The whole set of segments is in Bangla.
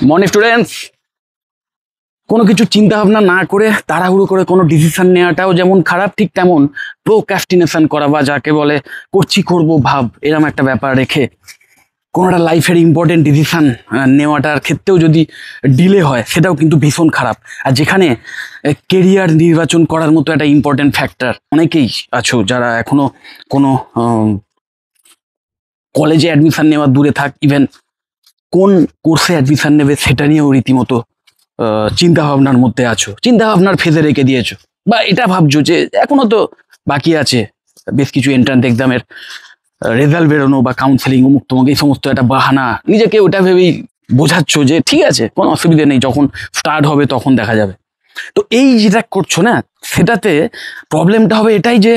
মর্নিং স্টুডেন্টস, কোনো কিছু চিন্তা ভাবনা না করে তাড়াহুড়ো করে কোনো ডিসিশন নেওয়াটাও যেমন খারাপ, ঠিক তেমন প্রোক্রাস্টিনেশন করা বা যাকে বলে করছি করব ভাব, এরকম একটা ব্যাপার রেখে কোনো একটা লাইফের ইম্পর্টেন্ট ডিসিশন নেওয়াটার ক্ষেত্রেও যদি ডিলে হয় সেটাও কিন্তু ভীষণ খারাপ। আর যেখানে কেরিয়ার নির্বাচন করার মতো একটা ইম্পর্টেন্ট ফ্যাক্টর, অনেকেই আছো যারা এখনো কোনো কলেজে অ্যাডমিশন নেওয়া দূরে থাক, ইভেন কোন কোর্সে অ্যাডমিশন নেবে সেটা নিয়েও রীতিমতো চিন্তা ভাবনার মধ্যে আছো, চিন্তা ভাবনার ফেজে রেখে দিয়েছো, বা এটা ভাবছো যে এখনো তো বাকি আছে বেশ কিছু এন্ট্রান্স এক্সামের রেজাল্ট বেরোনো বা কাউন্সেলিং অমুক তমুক, এই সমস্ত একটা বাহানা নিজেকে ওটা ভেবেই বোঝাচ্ছ যে ঠিক আছে, কোনো অসুবিধা নেই, যখন স্টার্ট হবে তখন দেখা যাবে। তো এই যেটা করছো না, সেটাতে প্রবলেমটা হবে এটাই যে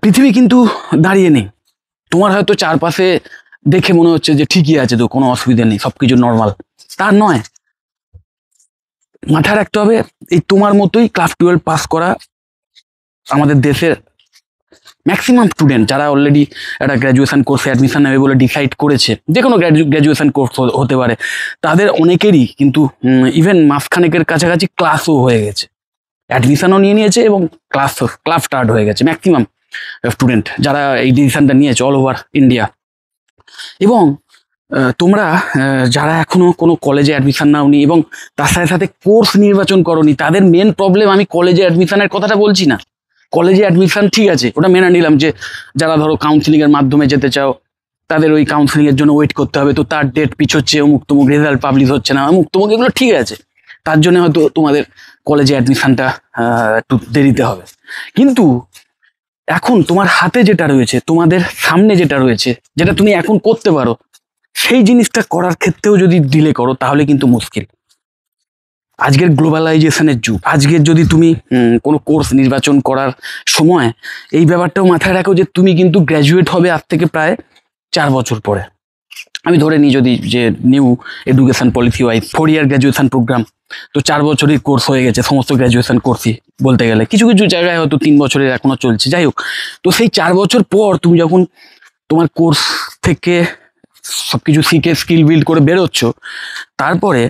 পৃথিবী কিন্তু দাঁড়িয়ে নেই। তোমার হয়তো চারপাশে দেখে মনে হচ্ছে যে ঠিকই আছে, তো কোনো অসুবিধা নেই, সবকিছু নর্মাল, তা নয়। মাথায় রাখতে হবে এই তোমার মতোই ক্লাস 12 পাস করা আমাদের দেশের ম্যাক্সিমাম স্টুডেন্ট যারা অলরেডি একটা গ্র্যাজুয়েশন কোর্সে অ্যাডমিশন নেবে বলে ডিসাইড করেছে, যে কোনো গ্র্যাজুয়েশন কোর্স হতে পারে, তাদের অনেকেরই কিন্তু ইভেন মাসখানেকের কাছাকাছি ক্লাসও হয়ে গেছে, অ্যাডমিশনও নিয়ে নিয়েছে এবং ক্লাস স্টার্ট হয়ে গেছে ম্যাক্সিমাম স্টুডেন্ট যারা এই ডিসিশনটা নিয়েছে অল ওভার ইন্ডিয়া। এবং তোমরা যারা এখনো কোনো কলেজে অ্যাডমিশন নাওনি এবং তার সাথে সাথে কোর্স নির্বাচন করনি, তাদের মেন প্রবলেম, আমি কলেজে অ্যাডমিশনের কথাটা বলছি না, কলেজে অ্যাডমিশন ঠিক আছে, ওটা মেনে নিলাম যে যারা ধরো কাউন্সিলিংয়ের মাধ্যমে যেতে চাও তাদের ওই কাউন্সিলিংয়ের জন্য ওয়েট করতে হবে, তো তার ডেট পিছোচ্ছে, অমুক তমুক, রেজাল্ট পাবলিশ হচ্ছে না, অমুক তমুক, এগুলো ঠিক আছে, তার জন্য হয়তো তোমাদের কলেজে অ্যাডমিশনটা একটু দেরিতে হবে। কিন্তু এখন তোমার হাতে যেটা রয়েছে, তোমাদের সামনে যেটা রয়েছে, যেটা তুমি এখন করতে পারো, সেই জিনিসটা করার ক্ষেত্রেও যদি ডিলে করো তাহলে কিন্তু মুশকিল। আজকের গ্লোবালাইজেশনের যুগ, আজকের যদি তুমি কোনো কোর্স নির্বাচন করার সময় এই ব্যাপারটাও মাথায় রাখো যে তুমি কিন্তু গ্র্যাজুয়েট হবে আজ থেকে প্রায় 4 বছর পরে। আমি ধরে নিই যদি যে নিউ এডুকেশন পলিসি ওয়াইজ 4 ইয়ার গ্র্যাজুয়েশন প্রোগ্রাম, তো 4 বছরের কোর্স হয়ে গেছে সমস্ত গ্র্যাজুয়েশন কোর্সই বলতে গেলে, কিছু কিছু জায়গায় হয়তো 3 বছরের এখনো চলছে, যাই হোক। তো সেই 4 বছর পর তুমি যখন তোমার কোর্স থেকে সবকিছু শিখে স্কিল বিল্ড করে বেরোচ্ছ, তারপরে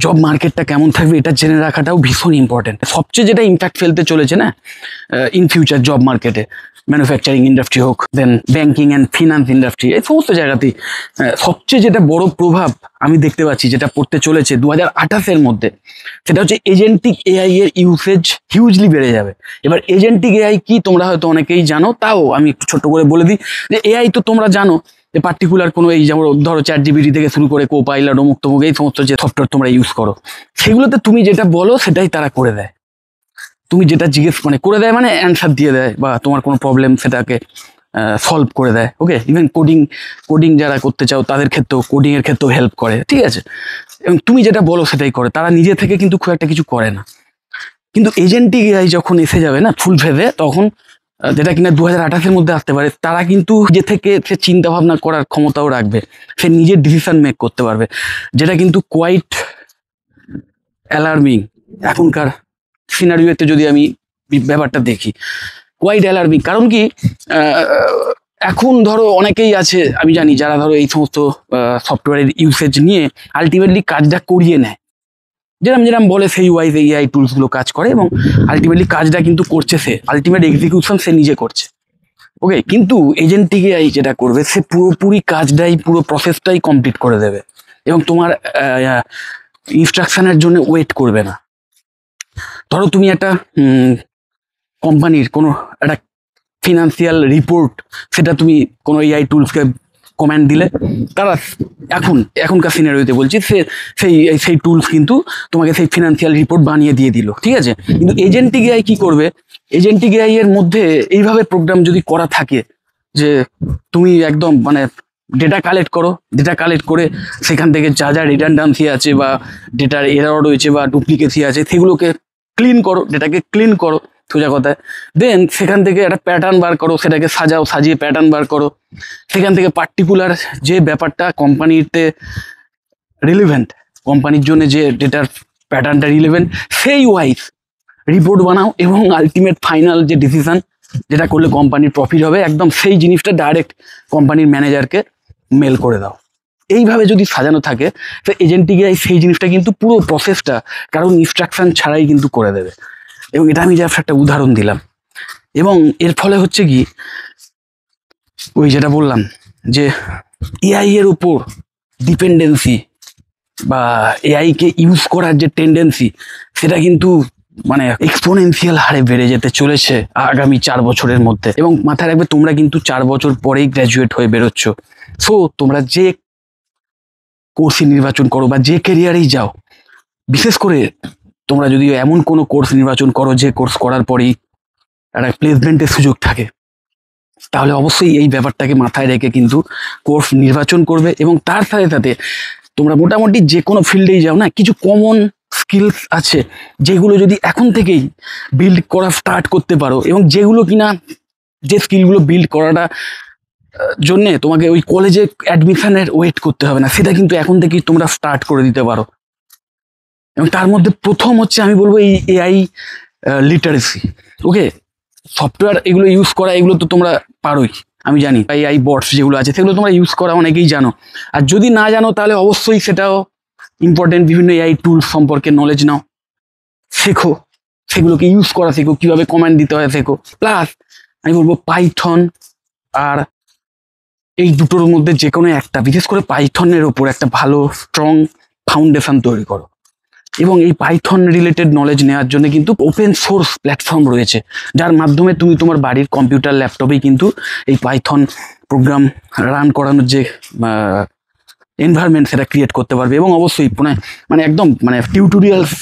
জব মার্কেটটা কেমন থাকবে এটা জেনে রাখাটাও ভীষণ ইম্পর্টেন্ট। সবচেয়ে যেটা ইম্প্যাক্ট ফেলতে চলেছে না ইন ফিউচার জব মার্কেটে, ম্যানুফ্যাকচারিং ইন্ডাস্ট্রি হোক, দেন ব্যাংকিং অ্যান্ড ফিনান্স ইন্ডাস্ট্রি, এই সমস্ত জায়গাতেই সবচেয়ে যেটা বড় প্রভাব আমি দেখতে পাচ্ছি যেটা পড়তে চলেছে 2028-এর মধ্যে, সেটা হচ্ছে এজেন্টিক এআই এর ইউসেজ হিউজলি বেড়ে যাবে। এবার এজেন্টিক এআই কি তোমরা হয়তো অনেকেই জানো, তাও আমি একটু ছোট্ট করে বলে দিই যে এআই তো তোমরা জানো যে পার্টিকুলার কোনো, এই যেমন ধরো ChatGPT থেকে শুরু করে কোপাইলট অমুক তমুক, এই সমস্ত যে সফটওয়্যার তোমরা ইউজ করো, সেগুলোতে তুমি যেটা বলো সেটাই তারা করে দেয়। তুমি যেটা জিজ্ঞেস করে দেয়, মানে অ্যান্সার দিয়ে দেয়, বা তোমার কোনো প্রবলেম সেটাকে সলভ করে দেয়। ওকে, ইভেন কোডিং যারা করতে চাও তাদের ক্ষেত্রেও, কোডিংয়ের ক্ষেত্রেও হেল্প করে, ঠিক আছে। এবং তুমি যেটা বলো সেটাই করে, তারা নিজে থেকে কিন্তু খুব একটা কিছু করে না। কিন্তু এজেন্টিক এআই যখন এসে যাবে না ফুল ফেজে, তখন যেটা কিনা 2028-এর মধ্যে আসতে পারে, তারা কিন্তু যে থেকে সে চিন্তা ভাবনা করার ক্ষমতাও রাখবে, সে নিজের ডিসিশন মেক করতে পারবে, যেটা কিন্তু কোয়াইট অ্যালার্মিং। এখনকার সিনারিওতে যদি আমি ব্যাপারটা দেখি, কোয়াইট অ্যালার্মিং। কারণ কি, এখন ধরো অনেকেই আছে আমি জানি যারা ধরো এই সমস্ত সফটওয়্যারের ইউসেজ নিয়ে আলটিমেটলি কাজটা করিয়ে নেয়, যেরকম বলে সেই ওয়াইজ এআই টুলসগুলো কাজ করে, এবং আলটিমেটলি কাজটা কিন্তু করছে সে, আলটিমেট এক্সিকিউশন সে নিজে করছে। ওকে, কিন্তু এজেন্টিক এআই যেটা করবে, সে পুরোপুরি কাজটাই, পুরো প্রসেসটাই কমপ্লিট করে দেবে এবং তোমার ইনস্ট্রাকশনের জন্য ওয়েট করবে না। ধরো তুমি একটা কোম্পানির কোনো একটা ফিনান্সিয়াল রিপোর্ট, সেটা তুমি কোনো এআই টুলসকে কমান্ড দিলে, তারা এখনকার সিনারিওতে বলছি, সেই টুলস কিন্তু তোমাকে সেই ফিনান্সিয়াল রিপোর্ট বানিয়ে দিয়ে দিল, ঠিক আছে। কিন্তু এজেন্টিক এআই কি করবে, এজেন্টিক এআই এর মধ্যে এইভাবে প্রোগ্রাম যদি করা থাকে যে তুমি একদম মানে ডেটা কালেক্ট করো, ডেটা কালেক্ট করে সেখান থেকে যা যা রিডান্ডেন্সি আছে বা ডেটার এরর রয়েছে বা ডুপ্লিকেসি আছে, সেগুলোকে ক্লিন করো, ডেটাকে ক্লিন করো সোজা কথায়। দেন সেখান থেকে একটা প্যাটার্ন বার করো, সেটাকে সাজাও, সাজিয়ে প্যাটার্ন বার করো, সেখান থেকে পার্টিকুলার যে ব্যাপারটা কোম্পানিতে রিলেভেন্ট, কোম্পানির জন্য যে ডেটার প্যাটার্নটা রিলেভেন্ট, সেই ওয়াইজ রিপোর্ট বানাও, এবং আলটিমেট ফাইনাল যে ডিসিশন, যেটা করলে কোম্পানির প্রফিট হবে, একদম সেই জিনিসটা ডাইরেক্ট কোম্পানির ম্যানেজারকে মেল করে দাও। এইভাবে যদি সাজানো থাকে তো এজেন্টিক এআই সেই জিনিসটা কিন্তু পুরো প্রসেসটা কারণ ইনস্ট্রাকশন ছাড়াই কিন্তু করে দেবে। এবং এটা আমি জাস্ট একটা উদাহরণ দিলাম। এবং এর ফলে হচ্ছে কি, ওই যেটা বললাম যে এআই এর উপর ডিপেন্ডেন্সি বা এআই কে ইউজ করার যে টেন্ডেন্সি, সেটা কিন্তু মানে এক্সপোনেনশিয়াল হারে বেড়ে যেতে চলেছে আগামী 4 বছরের মধ্যে। এবং মাথায় রাখবে তোমরা কিন্তু 4 বছর পরেই গ্র্যাজুয়েট হয়ে বেরোচ্ছ। সো তোমরা যে কোর্সই নির্বাচন করো বা যে ক্যারিয়ারেই যাও, বিশেষ করে তোমরা যদি এমন কোনো কোর্স নির্বাচন করো যে কোর্স করার পরেই একটা প্লেসমেন্টের সুযোগ থাকে, তাহলে অবশ্যই এই ব্যাপারটাকে মাথায় রেখে কিন্তু কোর্স নির্বাচন করবে। এবং তার সাথে সাথে তোমরা মোটামুটি যে কোনো ফিল্ডেই যাও না, কিছু কমন স্কিলস আছে যেগুলো যদি এখন থেকেই বিল্ড করা স্টার্ট করতে পারো, এবং যেগুলো কিনা যে স্কিলগুলো বিল্ড করাটা জন্যে তোমাকে ওই কলেজে অ্যাডমিশনের ওয়েট করতে হবে না, সেটা কিন্তু এখন থেকেই তোমরা স্টার্ট করে দিতে পারো। এবং তার মধ্যে প্রথম হচ্ছে আমি বলবো এই এআই লিটারেসি। ওকে, সফটওয়্যার এগুলো ইউজ করা, এগুলো তো তোমরা পারোই, আমি জানি। এআই বটস যেগুলো আছে সেগুলো তোমরা ইউজ করা অনেকেই জানো। আর যদি না জানো তাহলে অবশ্যই সেটাও ইম্পর্টেন্ট, বিভিন্ন এআই টুলস সম্পর্কে নলেজ নাও, শেখো, সেগুলোকে ইউজ করা শেখো, কীভাবে কমান্ড দিতে হয় শেখো। প্লাস আমি বলবো পাইথন আর এই দুটোর মধ্যে যে কোনো একটা, বিশেষ করে পাইথনের ওপর একটা ভালো স্ট্রং ফাউন্ডেশন তৈরি করো। এবং এই পাইথন রিলেটেড নলেজ নেওয়ার জন্য কিন্তু ওপেন সোর্স প্ল্যাটফর্ম রয়েছে, যার মাধ্যমে তুমি তোমার বাড়ির কম্পিউটার ল্যাপটপেই কিন্তু এই পাইথন প্রোগ্রাম রান করানোর যে এনভায়রনমেন্ট সেটা ক্রিয়েট করতে পারবে। এবং অবশ্যই মানে একদম মানে টিউটোরিয়ালস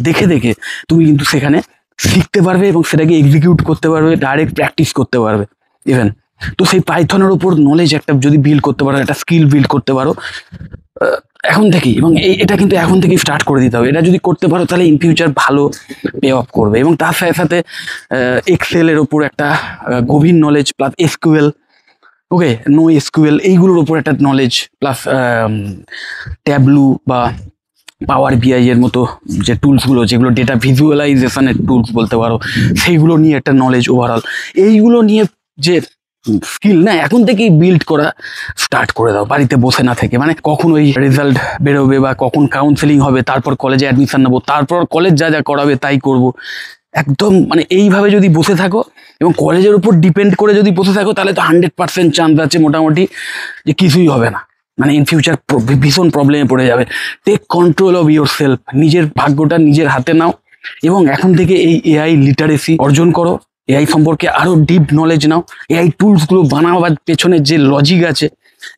দেখে দেখে তুমি কিন্তু সেখানে শিখতে পারবে এবং সেটাকে এক্সিকিউট করতে পারবে, ডাইরেক্ট প্র্যাকটিস করতে পারবে ইভেন। তো সেই পাইথনের উপর নলেজ একটা যদি বিল্ড করতে পারো, একটা স্কিল বিল্ড করতে পারো এখন থেকেই, এবং এটা কিন্তু এখন থেকেই স্টার্ট করে দিতে হবে। এটা যদি করতে পারো তাহলে ইন ফিউচার ভালো পে অফ করবে। এবং তার সাথে সাথে এক্সেলের ওপর একটা গভীর নলেজ, প্লাস এসকিউএল, ওকে, নো এসকিউএল, এইগুলোর ওপর একটা নলেজ, প্লাস ট্যাবলু বা পাওয়ার বিআই এর মতো যে টুলসগুলো, যেগুলো ডেটা ভিজুয়ালাইজেশনের টুলস বলতে পারো, সেইগুলো নিয়ে একটা নলেজ ওভারঅল, এইগুলো নিয়ে যে স্কিল না এখন থেকেই বিল্ড করা স্টার্ট করে দাও, বাড়িতে বসে না থেকে। মানে কখন ওই রেজাল্ট বেরোবে বা কখন কাউন্সেলিং হবে, তারপর কলেজে অ্যাডমিশন নেবো, তারপর কলেজ যা যা করাবে তাই করব, একদম মানে এইভাবে যদি বসে থাকো এবং কলেজের উপর ডিপেন্ড করে যদি বসে থাকো, তাহলে তো 100% চান্স আছে মোটামুটি যে কিছুই হবে না, মানে ইন ফিউচার ভীষণ প্রবলেমে পড়ে যাবে। Take control of yourself, নিজের ভাগ্যটা নিজের হাতে নাও এবং এখন থেকে এই এআই লিটারেসি অর্জন করো, এআই সম্পর্কে আরও ডিপ নলেজ নাও, এআই টুলসগুলো বানাবার পেছনে যে লজিক আছে,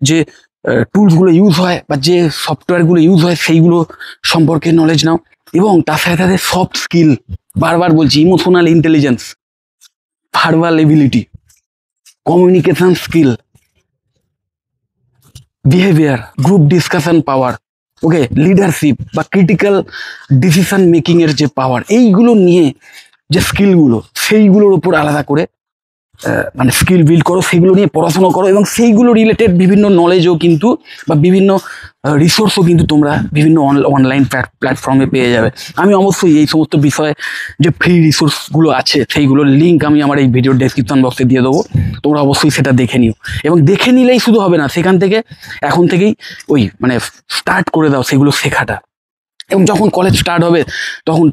যে টুলসগুলো ইউজ হয় বা যে সফটওয়্যারগুলো ইউজ হয় সেইগুলো সম্পর্কে নলেজ নাও। এবং তার সাথে সাথে সফট স্কিল, বারবার বলছি, emotional intelligence, verbal ability, communication skill, behaviour, group discussion power, okay, leadership বা ক্রিটিক্যাল ডিসিশন মেকিং এর যে পাওয়ার, এইগুলো নিয়ে যে স্কিলগুলো, সেইগুলোর উপর আলাদা করে মানে স্কিল বিল্ড করো, সেগুলো নিয়ে পড়াশোনা করো। এবং সেইগুলো রিলেটেড বিভিন্ন নলেজও কিন্তু বা বিভিন্ন রিসোর্সও কিন্তু তোমরা বিভিন্ন অনলাইন প্ল্যাটফর্মে পেয়ে যাবে। আমি অবশ্যই এই সমস্ত বিষয়ে যে ফ্রি রিসোর্সগুলো আছে সেইগুলোর লিঙ্ক আমি আমার এই ভিডিওর ডেসক্রিপশন বক্সে দিয়ে দেবো, তোমরা অবশ্যই সেটা দেখে নিও। এবং দেখে নিলেই শুধু হবে না, সেখান থেকে এখন থেকেই ওই মানে স্টার্ট করে দাও সেগুলো শেখাটা। এবং যখন কলেজ স্টার্ট হবে তখন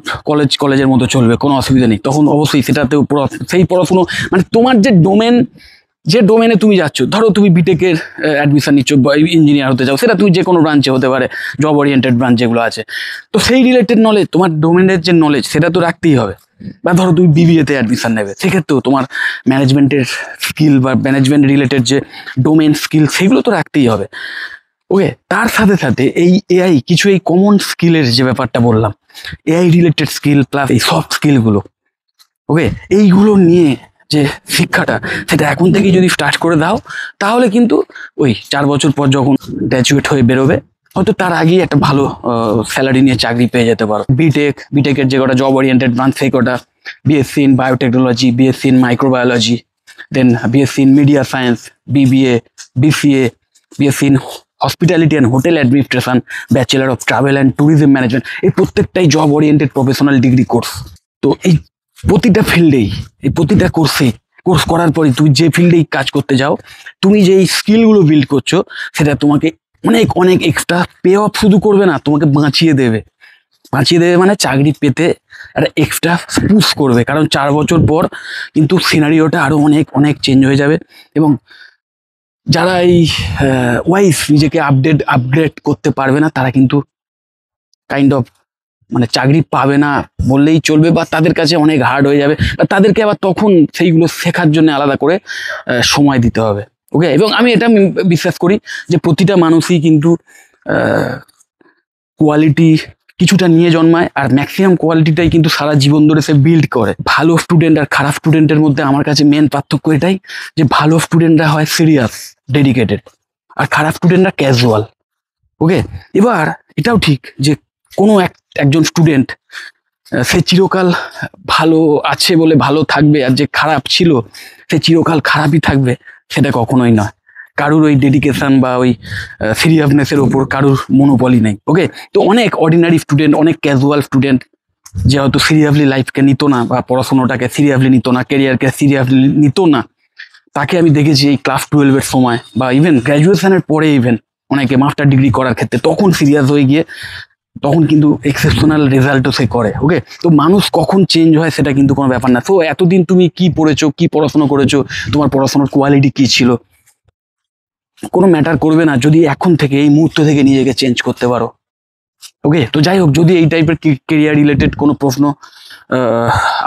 কলেজের মতো চলবে, কোনো অসুবিধা নেই। তখন অবশ্যই সেটাতেও সেই পড়াশুনো মানে তোমার যে ডোমেনে তুমি যাচ্ছ, ধরো তুমি বিটেকের অ্যাডমিশন নিচ্ছ বা ইঞ্জিনিয়ার হতে চাও, সেটা তুমি যে কোনো ব্রাঞ্চে হতে পারে, জব ওরিয়েন্টেড ব্রাঞ্চ যেগুলো আছে, তো সেই রিলেটেড নলেজ, তোমার ডোমেনের যে নলেজ সেটা তো রাখতেই হবে। বা ধরো তুমি বিবিএতে অ্যাডমিশন নেবে, সেক্ষেত্রেও তোমার ম্যানেজমেন্টের স্কিল বা ম্যানেজমেন্ট রিলেটেড যে ডোমেন স্কিল সেগুলো তো রাখতেই হবে। ওকে, তার সাথে সাথে এই এআই কিছু এই কমন স্কিলের যে ব্যাপারটা বললাম, এআই রিলেটেড স্কিল প্লাস এই সফট স্কিলগুলো, ওকে, এইগুলো নিয়ে যে শিক্ষাটা, সেটা এখন থেকে যদি স্টার্ট করে দাও, তাহলে কিন্তু ওই 4 বছর পর যখন গ্র্যাজুয়েট হয়ে বেরোবে, হয়তো তার আগেই একটা ভালো স্যালারি নিয়ে চাকরি পেয়ে যেতে পারো। বিটেকের যে কটা জব ওরিয়েন্টেড ব্রাঞ্চ, সেই কটা, BSc in biotechnology, BSc in microbiology, then BSc in media science, BBA, BCA, BSc in hospitality and hotel administration, bachelor of travel and tourism management, এই প্রত্যেকটাই job oriented professional degree course. তো এই প্রতিটা ফিল্ডেই, এই প্রতিটা কোর্স করার পরে তুমি যে ফিল্ডেই কাজ করতে যাও, তুমি যে এই স্কিলগুলো বিল্ড করছো, সেটা তোমাকে অনেক অনেক এক্সট্রা পে অফ শুধু করবে না, তোমাকে বাঁচিয়ে দেবে মানে চাকরি পেতে একটা এক্সট্রা পুশ করবে, কারণ 4 বছর পর কিন্তু সিনারিওটা আরো অনেক অনেক চেঞ্জ হয়ে যাবে। এবং যারা এই ওয়াইজ নিজেকে আপগ্রেড করতে পারবে না, তারা কিন্তু কাইন্ড অফ মানে চাকরি পাবে না বললেই চলবে, বা তাদের কাছে অনেক হার্ড হয়ে যাবে, বা তাদেরকে আবার তখন সেইগুলো শেখার জন্য আলাদা করে সময় দিতে হবে। ওকে, এবং আমি এটা বিশ্বাস করি যে প্রতিটা মানুষই কিন্তু কোয়ালিটি কিছুটা নিয়ে জন্মায়, আর ম্যাক্সিমাম কোয়ালিটিটাই কিন্তু সারা জীবন ধরে সে বিল্ড করে। ভালো স্টুডেন্ট আর খারাপ স্টুডেন্টের মধ্যে আমার কাছে মেন পার্থক্য এটাই যে ভালো স্টুডেন্টরা হয় সিরিয়াস, ডেডিকেটেড, আর খারাপ স্টুডেন্টরা ক্যাজুয়াল। ওকে, এবার এটাও ঠিক যে কোনো একজন স্টুডেন্ট সে চিরকাল ভালো আছে বলে ভালো থাকবে, আর যে খারাপ ছিল সে চিরকাল খারাপই থাকবে, সেটা কখনোই নয়। কারুর ওই ডেডিকেশন বা ওই সিরিয়াসনেসের ওপর কারুর মনোপলি নেই। ওকে, তো অনেক অর্ডিনারি স্টুডেন্ট, অনেক ক্যাজুয়াল স্টুডেন্ট যে হয়তো সিরিয়াসলি লাইফকে নিত না, বা পড়াশোনাটাকে সিরিয়াসলি নিত না, ক্যারিয়ারকে সিরিয়াসলি নিত না, তাকে আমি দেখেছি এই ক্লাস 12-এর সময় বা ইভেন গ্র্যাজুয়েশনের পরে, ইভেন অনেকে মাস্টার ডিগ্রি করার ক্ষেত্রে তখন সিরিয়াস হয়ে গিয়ে তখন কিন্তু এক্সেপশনাল রেজাল্টও সে করে। ওকে, তো মানুষ কখন চেঞ্জ হয় সেটা কিন্তু কোনো ব্যাপার না। তো এতদিন তুমি কি পড়েছো, কি পড়াশোনা করেছো, তোমার পড়াশোনার কোয়ালিটি কি ছিল, কোনো ম্যাটার করবে না যদি এখন থেকে এই মুহূর্ত থেকে নিজেকে চেঞ্জ করতে পারো। ওকে, তো যাই হোক, যদি এই টাইপের কেরিয়ার রিলেটেড কোনো প্রশ্ন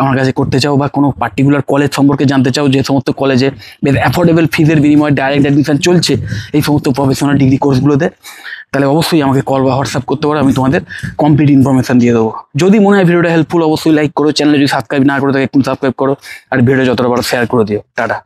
আমার কাছে করতে চাও, বা কোনো পার্টিকুলার কলেজ সম্পর্কে জানতে চাও, যে সমস্ত কলেজে বেশ অ্যাফোর্ডেবল ফিজের বিনিময়ে ডাইরেক্ট অ্যাডমিশন চলছে এই সমস্ত প্রফেশনাল ডিগ্রি কোর্সগুলোতে, তাহলে অবশ্যই আমাকে কল বা হোয়াটসঅ্যাপ করতে পারো, আমি তোমাদের কমপ্লিট ইনফরমেশন দিয়ে দেবো। যদি মনে হয় ভিডিওটা হেল্পফুল, অবশ্যই লাইক করো, চ্যানেলে যদি সাবস্ক্রাইব না করে থাকে একটু সাবস্ক্রাইব করো, আর ভিডিও যতটা পারো শেয়ার করে দিও। টাটা।